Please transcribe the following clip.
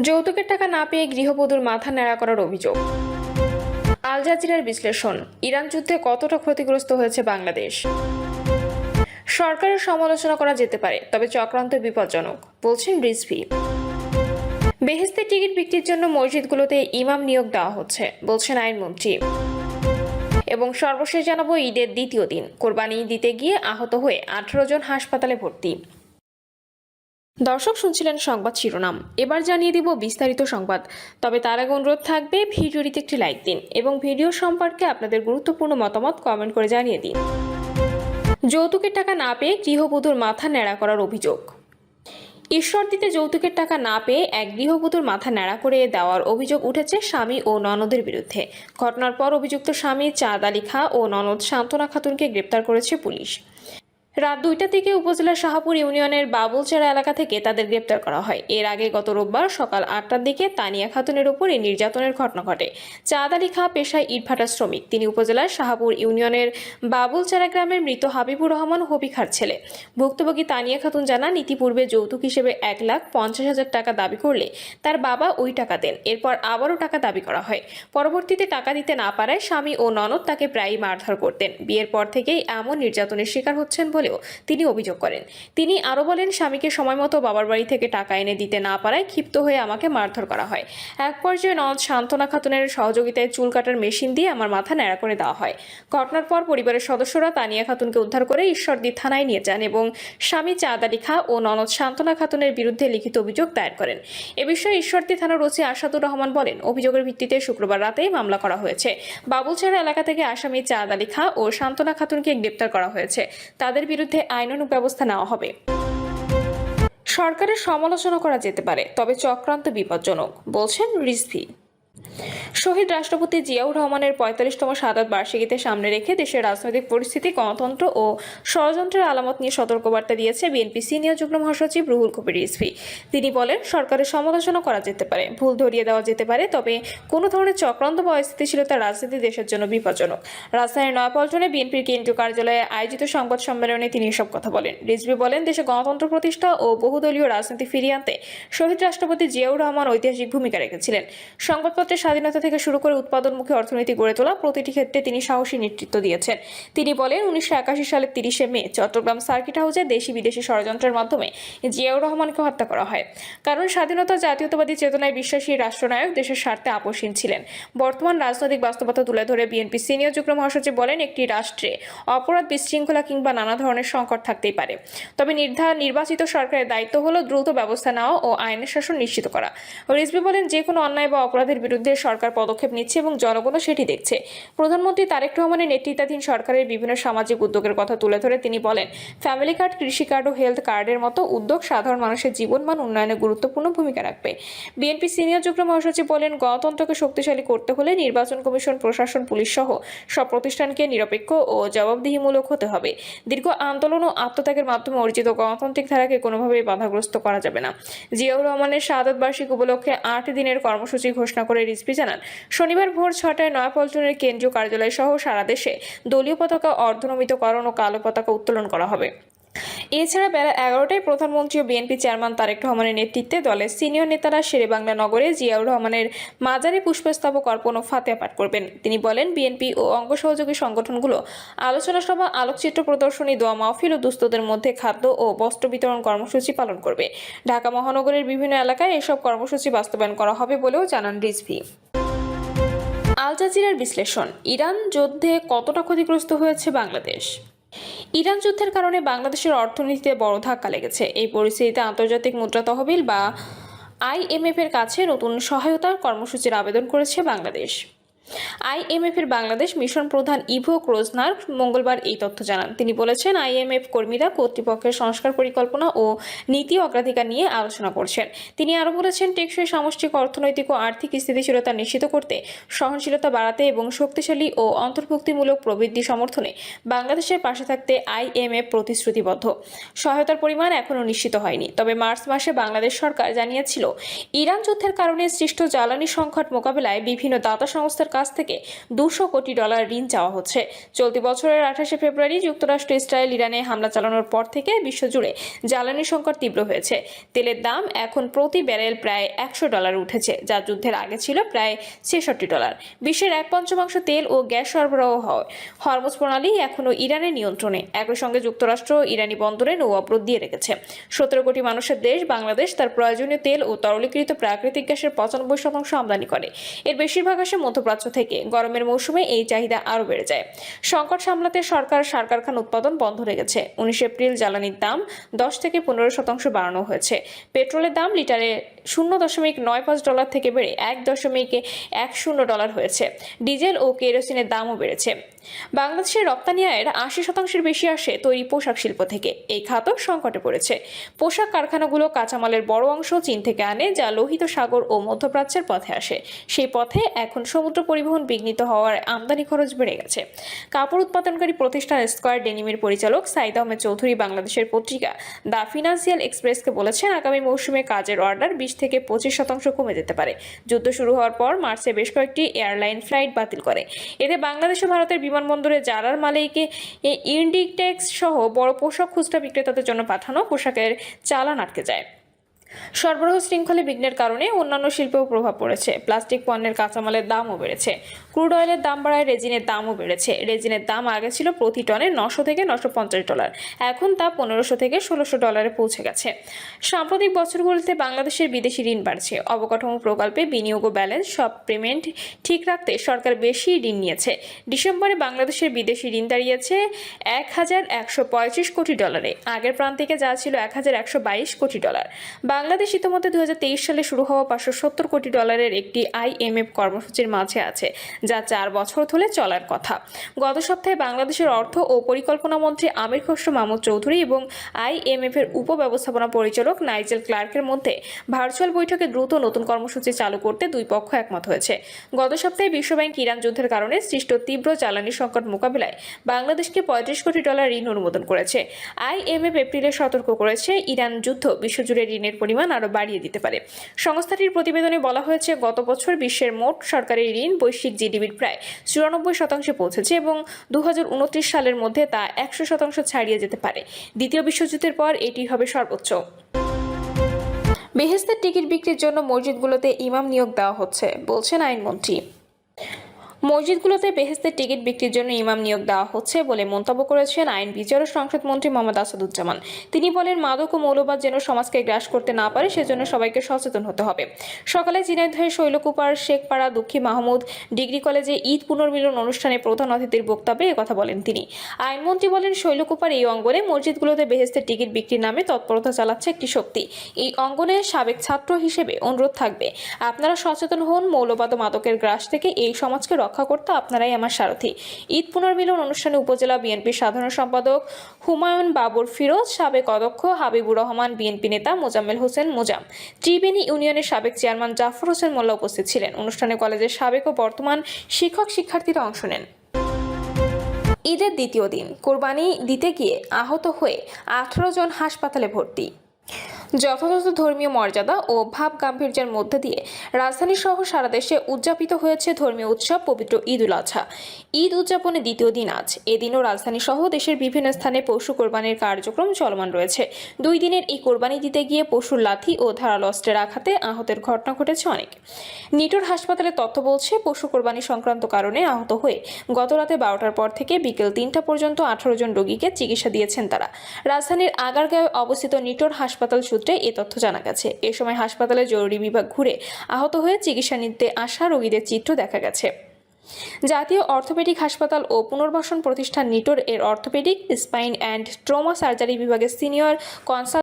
যৌতুকের টাকা না পেয়ে গৃহবধূর মাথা ন্যাড়া করার অভিযোগ। আল জাজিরার বিশ্লেষণ, ইরান যুদ্ধে কতটা ক্ষতিগ্রস্ত হয়েছে বাংলাদেশ। সরকারের সমালোচনা করা যেতে পারে, তবে চক্রান্ত বিপজ্জনক, বলছেন রিজভী। বেহেশতের টিকিট বিক্রির জন্য মসজিদগুলোতে ইমাম নিয়োগ দেওয়া হচ্ছে, বলছেন আইনমন্ত্রী। এবং সর্বশেষ জানাবো, ঈদের দ্বিতীয় দিন কোরবানি দিতে গিয়ে আহত হয়ে 18 জন হাসপাতালে ভর্তি। দর্শক, শুনছিলেন সংবাদ শিরোনাম, এবার জানিয়ে দিব বিস্তারিত সংবাদ। তবে তার আগে অনুরোধ থাকবে ভিডিওটিতে একটি লাইক দিন এবং ভিডিও সম্পর্কে আপনাদের গুরুত্বপূর্ণ মতামত কমেন্ট করে জানিয়ে দিন। যৌতুকের টাকা না পেয়ে গৃহবধূর মাথা ন্যাড়া করার অভিযোগ। ঈশ্বর দিতে যৌতুকের টাকা না পেয়ে এক গৃহবধূর মাথা ন্যাড়া করে দেওয়ার অভিযোগ উঠেছে স্বামী ও ননদের বিরুদ্ধে। ঘটনার পর অভিযুক্ত স্বামী চাঁদ আলী খাঁ ও ননদ সান্ত্বনা খাতুনকে গ্রেপ্তার করেছে পুলিশ। রাত 2টা থেকে উপজেলার শাহপুর ইউনিয়নের বাবুলচারা এলাকা থেকে তাদের গ্রেপ্তার করা হয়। এর আগে গত রোববার সকাল 8টার দিকে তানিয়া খাতুনের উপর এই নির্যাতনের ঘটনা ঘটে। চাঁদ আলী খাঁ পেশায় ইটভাটা শ্রমিক। তিনি উপজেলার শাহপুর ইউনিয়নের বাবুলচারা গ্রামের মৃত হাবিবুর রহমান হবিখার ছেলে। ভুক্তভোগী তানিয়া খাতুন জানান, ইতিপূর্বে যৌতুক হিসেবে 1,50,000 টাকা দাবি করলে তার বাবা ওই টাকা দেন। এরপর আবারও টাকা দাবি করা হয়। পরবর্তীতে টাকা দিতে না পারায় স্বামী ও ননদ তাকে প্রায়ই মারধর করতেন। বিয়ের পর থেকেই এমন নির্যাতনের শিকার হচ্ছেন বলেও তিনি অভিযোগ করেন। তিনি আরো বলেন, স্বামীকে সময়মতো বাবার বাড়ি থেকে টাকা এনে দিতে না পারায় ক্ষিপ্ত হয়ে আমাকে মারধর করা হয়। এক পর্যায়ে ননদ সান্ত্বনা খাতুনের সহযোগিতায় চুল কাটার মেশিন দিয়ে আমার মাথা ন্যাড়া করে দেওয়া হয়। ঘটনার পর পরিবারের সদস্যরা তানিয়া খাতুনকে উদ্ধার করে ঈশ্বরদী থানায় নিয়ে যান এবং স্বামী চাঁদ আলী খাঁ ও ননদ সান্ত্বনা খাতুনের বিরুদ্ধে লিখিত অভিযোগ দায়ের করেন। এ বিষয়ে ঈশ্বরদী থানার ওসি আসাদুর রহমান বলেন, অভিযোগের ভিত্তিতে শুক্রবার রাতেই মামলা করা হয়েছে। বাবুলচারা এলাকা থেকে আসামি চাঁদ আলী খাঁ ও সান্ত্বনা খাতুনকে গ্রেপ্তার করা হয়েছে। তাদের বিরুদ্ধে আইনানুগ ব্যবস্থা নেওয়া হবে। সরকারের সমালোচনা করা যেতে পারে, তবে চক্রান্ত বিপজ্জনক, বলছেন রিজভী। শহীদ রাষ্ট্রপতি জিয়াউর রহমানের 45তম শাহাদাত বার্ষিকীতে সামনে রেখে দেশের রাজনৈতিক পরিস্থিতি, গণতন্ত্র ও ষড়যন্ত্রের আলামত নিয়ে সতর্কবার্তা দিয়েছে বিএনপি সিনিয়র যুগ্ম মহাসচিব রুহুল কবির রিজভী। তিনি বলেন, সরকারের সমালোচনা করা যেতে পারে, ভুল ধরিয়ে দেওয়া যেতে পারে, তবে কোনো ধরনের চক্রান্ত বা অস্থিতিশীলতার রাজনীতি দেশের জন্য বিপজ্জনক। রাজধানীর নয়াপল্টনে বিএনপির কেন্দ্রীয় কার্যালয়ে আয়োজিত সংবাদ সম্মেলনে তিনি এসব কথা বলেন। রিজভী বলেন, দেশে গণতন্ত্র প্রতিষ্ঠা ও বহুদলীয় রাজনীতি ফিরিয়ে আনতে শহীদ রাষ্ট্রপতি জিয়াউর রহমান ঐতিহাসিক ভূমিকা রেখেছিলেন। সংবাদপত্রের স্বাধীনতা থেকে শুরু করে উৎপাদনমুখী অর্থনীতি গড়ে তোলা প্রতিটি ক্ষেত্রে তিনি সাহসী নেতৃত্ব দিয়েছেন। তিনি বলেন, 1981 সালের 30শে মে চট্টগ্রাম সার্কিট হাউসে দেশি বিদেশি ষড়যন্ত্রের মাধ্যমে জিয়াউর রহমানকে হত্যা করা হয়। কারণ স্বাধীনতা জাতীয়তাবাদী চেতনায় বিশ্বাসী রাষ্ট্রনায়ক দেশের স্বার্থে আপোষহীন ছিলেন। বর্তমান রাজনৈতিক বাস্তবতা তুলে ধরে বিএনপি সিনিয়র যুগ্ম মহাসচিব বলেন, একটি রাষ্ট্রে অপরাধ, বিশৃঙ্খলা কিংবা নানা ধরনের সংকট থাকতেই পারে, তবে নির্বাচিত সরকারের দায়িত্ব হলো দ্রুত ব্যবস্থা নেওয়া ও আইনের শাসন নিশ্চিত করা। রিজভী বলেন, যে কোনো অন্যায় বা অপরাধের বিরুদ্ধে সরকার পদক্ষেপ নিচ্ছে এবং জনগণও সেটি দেখছে। প্রধানমন্ত্রী তারেক রহমানের নেতৃত্বাধীন সরকারের বিভিন্ন সামাজিক উদ্যোগের কথা তুলে ধরে তিনি বলেন, ফ্যামিলি কার্ড, কৃষি কার্ড ও হেলথ কার্ডের মতো উদ্যোগ সাধারণ মানুষের জীবনমান উন্নয়নে গুরুত্বপূর্ণ ভূমিকা রাখবে। বিএনপি সিনিয়র যুগ্ম মহাসচিব বলেন, গণতন্ত্রকে শক্তিশালী করতে হলে নির্বাচন কমিশন, প্রশাসন, পুলিশ সহ সব প্রতিষ্ঠানকে নিরপেক্ষ ও জবাবদিহিমূলক হতে হবে। দীর্ঘ আন্দোলন ও আত্মত্যাগের মাধ্যমে অর্জিত গণতান্ত্রিক ধারাকে কোনোভাবেই বাধাগ্রস্ত করা যাবে না। জিয়াউর রহমানের শাহাদাত বার্ষিকী উপলক্ষে 8 দিনের কর্মসূচি ঘোষণা করে রিজভী জানান, শনিবার ভোর 6টায় নয়াপল্টনের কেন্দ্রীয় কার্যালয় সহ সারা দেশে দলীয় পতাকা অর্ধনমিতকরণ ও কালো পতাকা উত্তোলন করা হবে। এছাড়া বেলা 11টায় প্রধানমন্ত্রী ও বিএনপি চেয়ারম্যান তারেক রহমানের নেতৃত্বে দলের সিনিয়র নেতারা শেরেবাংলা নগরে জিয়াউর রহমানের মাজারে পুষ্পস্তবক অর্পণ ও ফাতেহা পাঠ করবেন। তিনি বলেন, বিএনপি ও অঙ্গ সহযোগী সংগঠনগুলো আলোচনা সভা, আলোকচিত্র প্রদর্শনী, দোয়া মাহফিল ও দুস্থদের মধ্যে খাদ্য ও বস্ত্র বিতরণ কর্মসূচি পালন করবে। ঢাকা মহানগরের বিভিন্ন এলাকায় এসব কর্মসূচি বাস্তবায়ন করা হবে বলেও জানান রিজভী। আল জাজিরার বিশ্লেষণ, ইরান যুদ্ধে কতটা ক্ষতিগ্রস্ত হয়েছে বাংলাদেশ। ইরান যুদ্ধের কারণে বাংলাদেশের অর্থনীতিতে বড় ধাক্কা লেগেছে। এই পরিস্থিতিতে আন্তর্জাতিক মুদ্রা তহবিল বা IMF এর কাছে নতুন সহায়তার কর্মসূচির আবেদন করেছে বাংলাদেশ। IMF এর বাংলাদেশ মিশন প্রধান ইভো ক্রোজনার মঙ্গলবার এই তথ্য জানান। তিনি বলেছেন, IMF কর্মীরা কর্তৃপক্ষের সংস্কার পরিকল্পনা ও নীতি অগ্রাধিকার নিয়ে আলোচনা করছেন। তিনি আরও বলেছেন, টেকসই সামষ্টিক অর্থনৈতিক ও আর্থিক স্থিতিশীলতা নিশ্চিত করতে, সহনশীলতা বাড়াতে এবং শক্তিশালী ও অন্তর্ভুক্তিমূলক প্রবৃদ্ধি সমর্থনে বাংলাদেশের পাশে থাকতে IMF প্রতিশ্রুতিবদ্ধ। সহায়তার পরিমাণ এখনও নিশ্চিত হয়নি, তবে মার্চ মাসে বাংলাদেশ সরকার জানিয়েছিল, ইরান যুদ্ধের কারণে সৃষ্ট জ্বালানি সংকট মোকাবেলায় বিভিন্ন দাতা সংস্থার কাছ থেকে $200 কোটি ঋণ চাওয়া হচ্ছে। চলতি বছরের 28শে ফেব্রুয়ারি যুক্তরাষ্ট্র ইসরায়েল ইরানে হামলা চালানোর পর থেকে বিশ্বজুড়ে জ্বালানি সংকট তীব্র হয়েছে। তেলের দাম এখন প্রতি ব্যারেল প্রায় $100 উঠেছে, যা যুদ্ধের আগে ছিল প্রায় $66। বিশ্বের 1/5 তেল ও গ্যাস সরবরাহ হয় হরমুজ প্রণালী এখনও ইরানের নিয়ন্ত্রণে। একই সঙ্গে যুক্তরাষ্ট্র ইরানি বন্দরে নৌ অবরোধ দিয়ে রেখেছে। 17 কোটি মানুষের দেশ বাংলাদেশ তার প্রয়োজনীয় তেল ও তরলীকৃত প্রাকৃতিক গ্যাসের 95% আমদানি করে। এর বেশিরভাগ আসে মধ্যপ্রাচ্য থেকে। গরমের মৌসুমে এই চাহিদা আরও বেড়ে যায়। সংকট সামলাতে সরকার সার কারখানা উৎপাদন বন্ধ রেখেছে। 19 এপ্রিল জ্বালানির দাম 10 থেকে 15% বাড়ানো হয়েছে। পেট্রোলের দাম লিটারে $0.95 থেকে বেড়ে $1.10 হয়েছে। ডিজেল ও কেরোসিনের দামও বেড়েছে। বাংলাদেশের রপ্তানি আয়ের 80% বেশি আসে তৈরি পোশাক শিল্প থেকে। এই খাতও সংকটে পড়েছে। পোশাক কারখানাগুলো কাঁচামালের বড় অংশ চীন থেকে আনে, যা লোহিত সাগর ও মধ্যপ্রাচ্যের পথে আসে। সেই পথে এখন সমুদ্র পরিবহন বিঘ্নিত হওয়ার আমদানি খরচ বেড়ে গেছে। কাপড় উৎপাদনকারী প্রতিষ্ঠান স্কয়ার ডেনিমের পরিচালক সাইদ আহমেদ চৌধুরী বাংলাদেশের পত্রিকা দ্য ফিনান্সিয়াল এক্সপ্রেসকে বলেছেন, আগামী মৌসুমে কাজের অর্ডার 20 থেকে 25% কমে যেতে পারে। যুদ্ধ শুরু হওয়ার পর মার্চে বেশ কয়েকটি এয়ারলাইন ফ্লাইট বাতিল করে। এতে বাংলাদেশ ও ভারতের বিমানবন্দরে জারার মালিকে ইন্ডিটেক্স সহ বড় পোশাক খুচরা বিক্রেতাদের জন্য পাঠানো পোশাকের চালান আটকে যায়। সরবরাহ শৃঙ্খলে বিঘ্নের কারণে অন্যান্য শিল্পেও প্রভাব পড়েছে। প্লাস্টিক পণ্যের কাঁচামালের দামও বেড়েছে। ক্রুড অয়েলের দাম বাড়ায় রেজিনের দামও বেড়েছে। রেজিনের দাম আগে ছিল প্রতি টনে $900 থেকে $950, এখন তা $1500 থেকে $1600 পৌঁছে গেছে। সাম্প্রতিক বছরগুলোতে বাংলাদেশের বিদেশি ঋণ বাড়ছে। অবকাঠামো প্রকল্পে বিনিয়োগ ও ব্যালেন্স সব পেমেন্ট ঠিক রাখতে সরকার বেশি ঋণ নিয়েছে। ডিসেম্বরে বাংলাদেশের বিদেশি ঋণ দাঁড়িয়েছে $1125 কোটি। আগের প্রান্তিকে যা ছিল $1122 কোটি। বাংলাদেশ ইতিমধ্যে 2023 সালে শুরু হওয়া $570 কোটি একটি IMF কর্মসূচির মাঝে আছে, যা 4 বছর ধরে চলার কথা। গত সপ্তাহে বাংলাদেশের অর্থ ও পরিকল্পনা মন্ত্রী আমির খসরু মাহমুদ চৌধুরী এবং IMF এর উপব্যবস্থাপনা পরিচালক নাইজেল ক্লার্কের মধ্যে ভার্চুয়াল বৈঠকে দ্রুত নতুন কর্মসূচি চালু করতে দুই পক্ষ একমত হয়েছে। গত সপ্তাহে বিশ্বব্যাংক ইরান যুদ্ধের কারণে সৃষ্ট তীব্র জ্বালানি সংকট মোকাবিলায় বাংলাদেশকে $35 কোটি ঋণ অনুমোদন করেছে। IMF এপ্রিলে সতর্ক করেছে, ইরান যুদ্ধ বিশ্বজুড়ে ঋণের পরিমাণ আরও বাড়িয়ে দিতে পারে। সংস্থাটির প্রতিবেদনে বলা হয়েছে, গত বছর বিশ্বের মোট সরকারি ঋণ বৈশ্বিক জিডিপির প্রায় 94% পৌঁছেছে এবং 2029 সালের মধ্যে তা 100% ছাড়িয়ে যেতে পারে। দ্বিতীয় বিশ্বযুদ্ধের পর এটি হবে সর্বোচ্চ। বেহেশতের টিকিট বিক্রির জন্য মসজিদগুলোতে ইমাম নিয়োগ দেওয়া হচ্ছে, বলছেন আইনমন্ত্রী। মসজিদগুলোতে বেহেশতের টিকিট বিক্রির জন্য ইমাম নিয়োগ দেওয়া হচ্ছে বলে মন্তব্য করেছেন আইন, বিচার ও সংসদ মন্ত্রী মোহাম্মদ আসাদুজ্জামান। তিনি বলেন, মাদক ও মৌলবাদ যেন সমাজকে গ্রাস করতে না পারে সেজন্য সবাইকে সচেতন হতে হবে। সকালে ঝিনাইদহের শৈলকুপার শেখপাড়া দুঃখী মাহমুদ ডিগ্রি কলেজে ঈদ পুনর্মিলন অনুষ্ঠানে প্রধান অতিথির বক্তব্যে একথা বলেন তিনি। আইনমন্ত্রী বলেন, শৈলকুপার এই অঙ্গনে মসজিদগুলোতে বেহেশতের টিকিট বিক্রির নামে তৎপরতা চালাচ্ছে একটি শক্তি। এই অঙ্গনে সাবেক ছাত্র হিসেবে অনুরোধ থাকবে, আপনারা সচেতন হন। মৌলবাদ ও মাদকের গ্রাস থেকে এই সমাজকে রক্ষা করতে আপনারাই আমার সারথি। ঈদ পুনর্মিলন অনুষ্ঠানে উপজেলা বিএনপির সাধারণ সম্পাদক হুমায়ুন বাবুর ফিরোজ, সাবেক অধ্যক্ষ হাবিবুর রহমান, বিএনপি নেতা মোজাম্মেল হোসেন মোজাম, ত্রিবেণী ইউনিয়নের সাবেক চেয়ারম্যান জাফর হোসেন মোল্লা উপস্থিত ছিলেন। অনুষ্ঠানে কলেজের সাবেক ও বর্তমান শিক্ষার্থীরা অংশ নেন। ঈদের দ্বিতীয় দিন কোরবানি দিতে গিয়ে আহত হয়ে 18 জন হাসপাতালে ভর্তি। যথাযথ ধর্মীয় মর্যাদা ও ভাব গাম্ভীর্যের মধ্যে দিয়ে রাজধানী সহ সারা দেশে উদযাপিত হয়েছে ধর্মীয় উৎসব পবিত্র ঈদ উল আজহা। ঈদ উদযাপনে দ্বিতীয় দিন আজ। এদিনও রাজধানী সহ দেশের বিভিন্ন স্থানে পশু কোরবানির কার্যক্রম চলমান রয়েছে। 2 দিনের এই কোরবানি দিতে গিয়ে পশুর লাথি ও ধারালো অস্ত্রের আঘাতে আহতের ঘটনা ঘটেছে অনেক। নিটোর হাসপাতালের তথ্য বলছে, পশু কোরবানি সংক্রান্ত কারণে আহত হয়ে গত রাতে 12টার পর থেকে বিকেল 3টা পর্যন্ত 18 জন রোগীকে চিকিৎসা দিয়েছেন তারা। রাজধানীর আগারগাঁওয়ে অবস্থিত নিটোর হাসপাতাল এ তথ্য জানা গেছে। এ সময় হাসপাতালে জরুরি বিভাগ ঘুরে আহত হয়ে চিকিৎসা নিতে আসা রোগীদের চিত্র দেখা গেছে। জাতীয় অর্থোপেডিক হাসপাতাল ও পুনর্বাসন প্রতিষ্ঠান নিটোর এর orthopaedic, spine and trauma surgery বিভাগের সিনিয়র কনসালটেন্ট